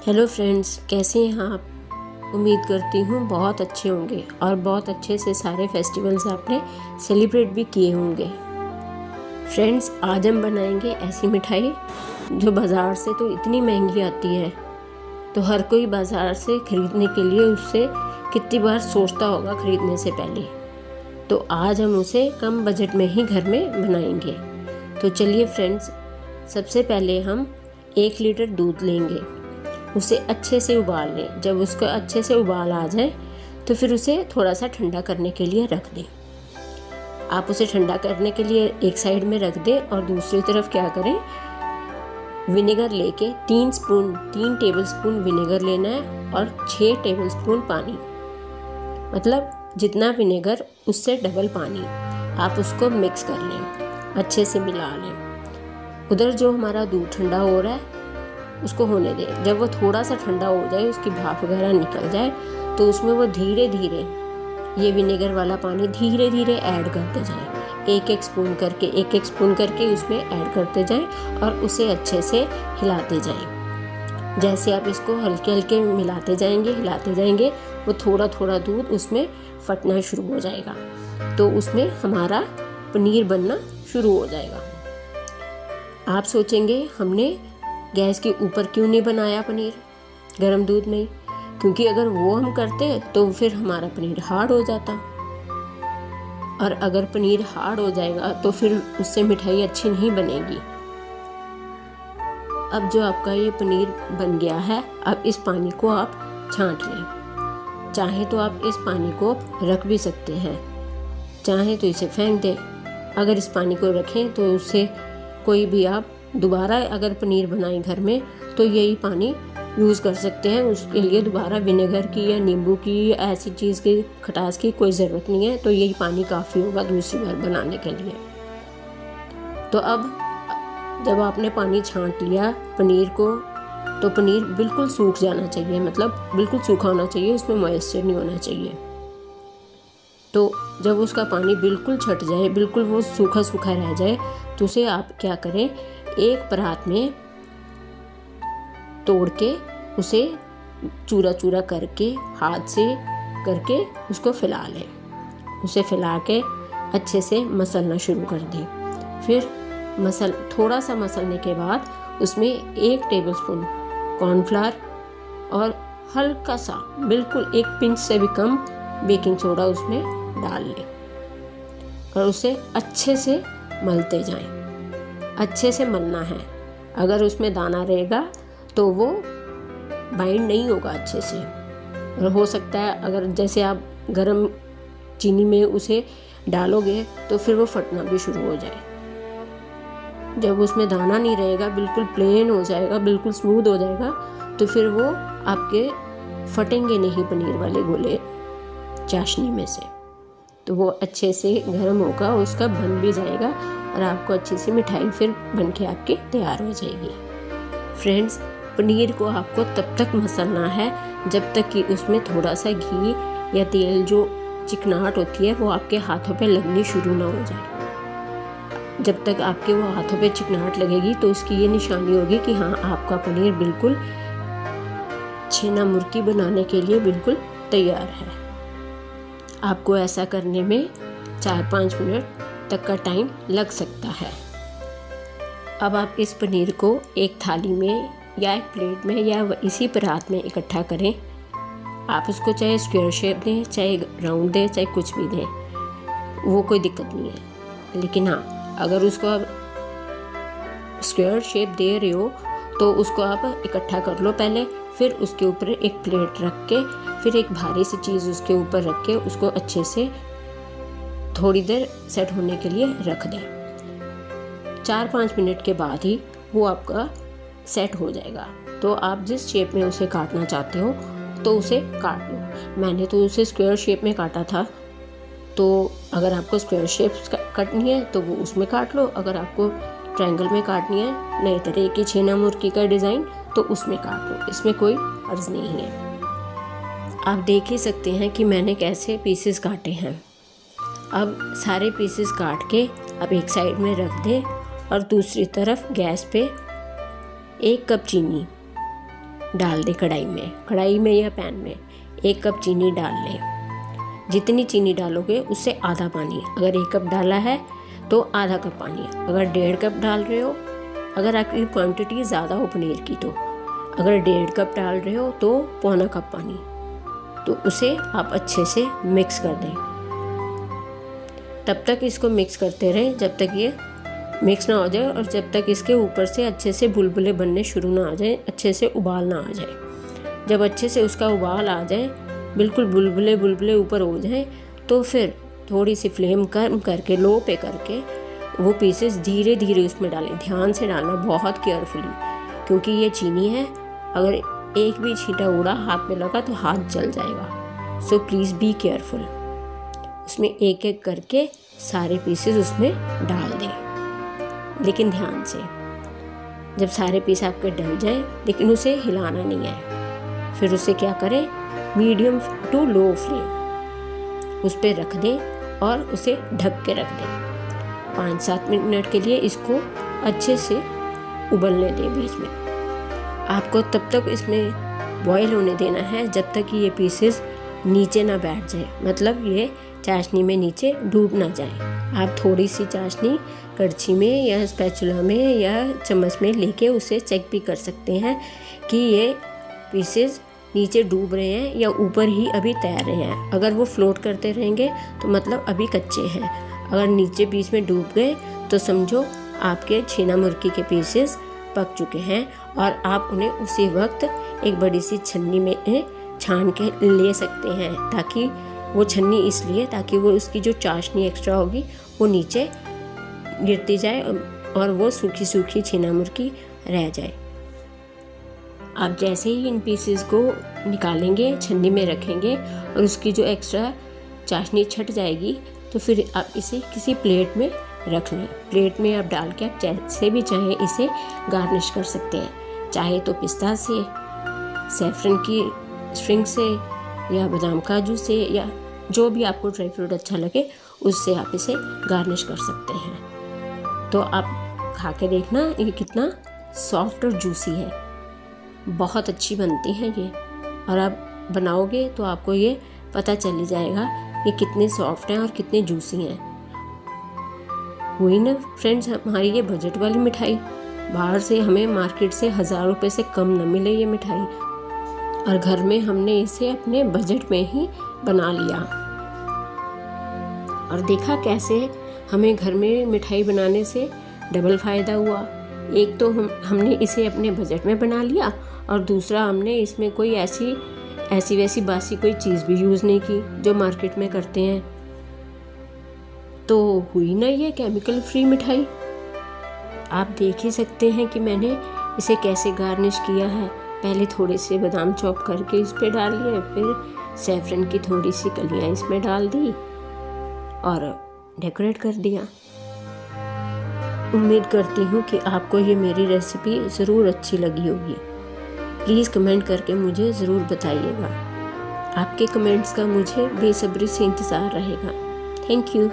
Hello friends, कैसे हैं आप। उम्मीद करती हूँ बहुत अच्छे होंगे और बहुत अच्छे से सारे फेस्टिवल्स आपने सेलिब्रेट भी किए होंगे। फ्रेंड्स, आज हम बनाएंगे ऐसी मिठाई जो बाज़ार से तो इतनी महंगी आती है, तो हर कोई बाज़ार से ख़रीदने के लिए उससे कितनी बार सोचता होगा ख़रीदने से पहले। तो आज हम उसे कम बजट में ही घर में बनाएंगे। तो चलिए फ्रेंड्स, सबसे पहले हम 1 लीटर दूध लेंगे, उसे अच्छे से उबाल लें। जब उसका अच्छे से उबाल आ जाए तो फिर उसे थोड़ा सा ठंडा करने के लिए रख दें। आप उसे ठंडा करने के लिए एक साइड में रख दें और दूसरी तरफ क्या करें, विनेगर लेके 3 टेबल स्पून विनेगर लेना है और 6 टेबल स्पून पानी, मतलब जितना विनेगर उससे डबल पानी। आप उसको मिक्स कर लें, अच्छे से मिला लें। उधर जो हमारा दूध ठंडा हो रहा है उसको होने दें। जब वो थोड़ा सा ठंडा हो जाए, उसकी भाप वगैरह निकल जाए, तो उसमें वो धीरे धीरे ये विनेगर वाला पानी धीरे धीरे ऐड करते जाएं। एक एक स्पून करके उसमें ऐड करते जाएं और उसे अच्छे से हिलाते जाएं। जैसे आप इसको हल्के हल्के हिलाते जाएंगे वो थोड़ा थोड़ा दूध उसमें फटना शुरू हो जाएगा, तो उसमें हमारा पनीर बनना शुरू हो जाएगा। आप सोचेंगे हमने गैस के ऊपर क्यों नहीं बनाया पनीर गर्म दूध में, क्योंकि अगर वो हम करते तो फिर हमारा पनीर हार्ड हो जाता, और अगर पनीर हार्ड हो जाएगा तो फिर उससे मिठाई अच्छी नहीं बनेगी। अब जो आपका ये पनीर बन गया है, अब इस पानी को आप छांट लें। चाहे तो आप इस पानी को रख भी सकते हैं, चाहे तो इसे फेंक दें। अगर इस पानी को रखें तो उससे कोई भी आप दोबारा अगर पनीर बनाएं घर में तो यही पानी यूज़ कर सकते हैं। उसके लिए दोबारा विनेगर की या नींबू की ऐसी चीज़ की खटास की कोई ज़रूरत नहीं है, तो यही पानी काफ़ी होगा दूसरी बार बनाने के लिए। तो अब जब आपने पानी छांट लिया पनीर को, तो पनीर बिल्कुल सूख जाना चाहिए, मतलब बिल्कुल सूखा होना चाहिए, उसमें मॉइस्चर नहीं होना चाहिए। तो जब उसका पानी बिल्कुल छट जाए, बिल्कुल वो सूखा सूखा रह जाए, तो उसे आप क्या करें, एक परात में तोड़ के उसे चूरा चूरा करके हाथ से करके उसको फैला लें। उसे फैला के अच्छे से मसलना शुरू कर दें। फिर थोड़ा सा मसलने के बाद उसमें 1 टेबलस्पून कॉर्नफ्लावर और हल्का सा, बिल्कुल 1 पिंच से भी कम बेकिंग सोडा उसमें डाल लें और उसे अच्छे से मलते जाएं। अच्छे से मलना है, अगर उसमें दाना रहेगा तो वो बाइंड नहीं होगा अच्छे से, और हो सकता है अगर जैसे आप गरम चीनी में उसे डालोगे तो फिर वो फटना भी शुरू हो जाए। जब उसमें दाना नहीं रहेगा, बिल्कुल प्लेन हो जाएगा, बिल्कुल स्मूथ हो जाएगा, तो फिर वो आपके फटेंगे नहीं पनीर वाले गोले चाशनी में से, तो वो अच्छे से गर्म होगा, उसका बन भी जाएगा और आपको अच्छी सी मिठाई फिर बन के आपकी तैयार हो जाएगी। फ्रेंड्स, पनीर को आपको तब तक मसलना है जब तक कि उसमें थोड़ा सा घी या तेल जो चिकनाहट होती है वो आपके हाथों पे लगनी शुरू ना हो जाए। जब तक आपके वो हाथों पे चिकनाहट लगेगी तो उसकी ये निशानी होगी कि हाँ, आपका पनीर बिल्कुल छेना मुर्की बनाने के लिए बिल्कुल तैयार है। आपको ऐसा करने में 4-5 मिनट तक का टाइम लग सकता है। अब आप इस पनीर को एक थाली में या एक प्लेट में या इसी परात में इकट्ठा करें। आप उसको चाहे स्क्वायर शेप दें, चाहे राउंड दें, चाहे कुछ भी दें, वो कोई दिक्कत नहीं है। लेकिन हाँ, अगर उसको आप स्क्वायर शेप दे रहे हो तो उसको आप इकट्ठा कर लो पहले, फिर उसके ऊपर एक प्लेट रख के, फिर एक भारी सी चीज़ उसके ऊपर रख के उसको अच्छे से थोड़ी देर सेट होने के लिए रख दें। 4-5 मिनट के बाद ही वो आपका सेट हो जाएगा। तो आप जिस शेप में उसे काटना चाहते हो तो उसे काट लो। मैंने तो उसे स्क्वायर शेप में काटा था, तो अगर आपको स्क्वायर शेप काटनी है तो वो उसमें काट लो। अगर आपको ट्रायंगल में काटनी है, नए तरह की छेना मुर्की का डिज़ाइन, तो उसमें काट लो, इसमें कोई अर्ज नहीं है। आप देख ही सकते हैं कि मैंने कैसे पीसेस काटे हैं। अब सारे पीसेस काट के आप एक साइड में रख दें और दूसरी तरफ गैस पे 1 कप चीनी डाल दें कढ़ाई में या पैन में। 1 कप चीनी डाल लें। जितनी चीनी डालोगे उससे आधा पानी। अगर 1 कप डाला है तो आधा कप पानी। अगर 1.5 कप डाल रहे हो, अगर आपकी क्वांटिटी ज़्यादा हो पनीर की, तो अगर 1.5 कप डाल रहे हो तो पौना कप पानी। तो उसे आप अच्छे से मिक्स कर दें। तब तक इसको मिक्स करते रहें जब तक ये मिक्स ना हो जाए और जब तक इसके ऊपर से अच्छे से बुलबुले बनने शुरू ना आ जाए, अच्छे से उबाल ना आ जाए। जब अच्छे से उसका उबाल आ जाए, बिल्कुल बुलबुले ऊपर हो जाए, तो फिर थोड़ी सी फ्लेम कम करके, लो पे करके वो पीसेस धीरे धीरे उसमें डालें। ध्यान से डालना, बहुत केयरफुली, क्योंकि ये चीनी है। अगर एक भी छींटा उड़ा हाथ में लगा तो हाथ जल जाएगा। So please be careful. उसमें एक एक करके सारे पीसेस उसमें डाल दें, लेकिन ध्यान से। जब सारे पीस आपके डल जाए, लेकिन उसे हिलाना नहीं है। फिर उसे क्या करें, मीडियम टू लो फ्लेम उस पर रख दें और उसे ढक के रख दें। 5-7 मिनट के लिए इसको अच्छे से उबलने दें। बीच में आपको तब तक इसमें बॉईल होने देना है जब तक कि ये पीसेस नीचे ना बैठ जाए, मतलब ये चाशनी में नीचे डूब ना जाए। आप थोड़ी सी चाशनी कड़छी में या स्पैचुला में या चम्मच में लेके उसे चेक भी कर सकते हैं कि ये पीसेस नीचे डूब रहे हैं या ऊपर ही अभी तैर रहे हैं। अगर वो फ्लोट करते रहेंगे तो मतलब अभी कच्चे हैं। अगर नीचे बीच में डूब गए तो समझो आपके छीना मुर्गी के पीसेस पक चुके हैं और आप उन्हें उसी वक्त एक बड़ी सी छन्नी में छान के ले सकते हैं। ताकि वो छन्नी इसलिए ताकि वो उसकी जो चाशनी एक्स्ट्रा होगी वो नीचे गिरती जाए और वो सूखी सूखी छीना मुर्गी रह जाए। आप जैसे ही इन पीसेस को निकालेंगे, छन्नी में रखेंगे और उसकी जो एक्स्ट्रा चाशनी छट जाएगी, तो फिर आप इसे किसी प्लेट में रख लें। प्लेट में आप डाल के आप जैसे भी चाहें इसे गार्निश कर सकते हैं। चाहे तो पिस्ता से, सैफरन की स्ट्रिंग से, या बादाम काजू से, या जो भी आपको ड्राई फ्रूट अच्छा लगे उससे आप इसे गार्निश कर सकते हैं। तो आप खा के देखना ये कितना सॉफ्ट और जूसी है। बहुत अच्छी बनती है ये, और आप बनाओगे तो आपको ये पता चल जाएगा ये कितने सॉफ्ट हैं और कितने जूसी हैं। हुई ना फ्रेंड्स हमारी ये बजट वाली मिठाई। बाहर से हमें मार्केट से 1000 रुपये से कम न मिले ये मिठाई, और घर में हमने इसे अपने बजट में ही बना लिया। और देखा कैसे हमें घर में मिठाई बनाने से डबल फ़ायदा हुआ। एक तो हमने इसे अपने बजट में बना लिया, और दूसरा हमने इसमें कोई ऐसी वैसी बासी कोई चीज़ भी यूज़ नहीं की जो मार्केट में करते हैं। तो हुई ना ये केमिकल फ्री मिठाई। आप देख ही सकते हैं कि मैंने इसे कैसे गार्निश किया है। पहले थोड़े से बादाम चॉप करके इस पे डाल लिए, फिर सैफरन की थोड़ी सी कलियां इसमें डाल दी और डेकोरेट कर दिया। उम्मीद करती हूँ कि आपको ये मेरी रेसिपी ज़रूर अच्छी लगी होगी। प्लीज़ कमेंट करके मुझे ज़रूर बताइएगा। आपके कमेंट्स का मुझे बेसब्री से इंतज़ार रहेगा। Thank you.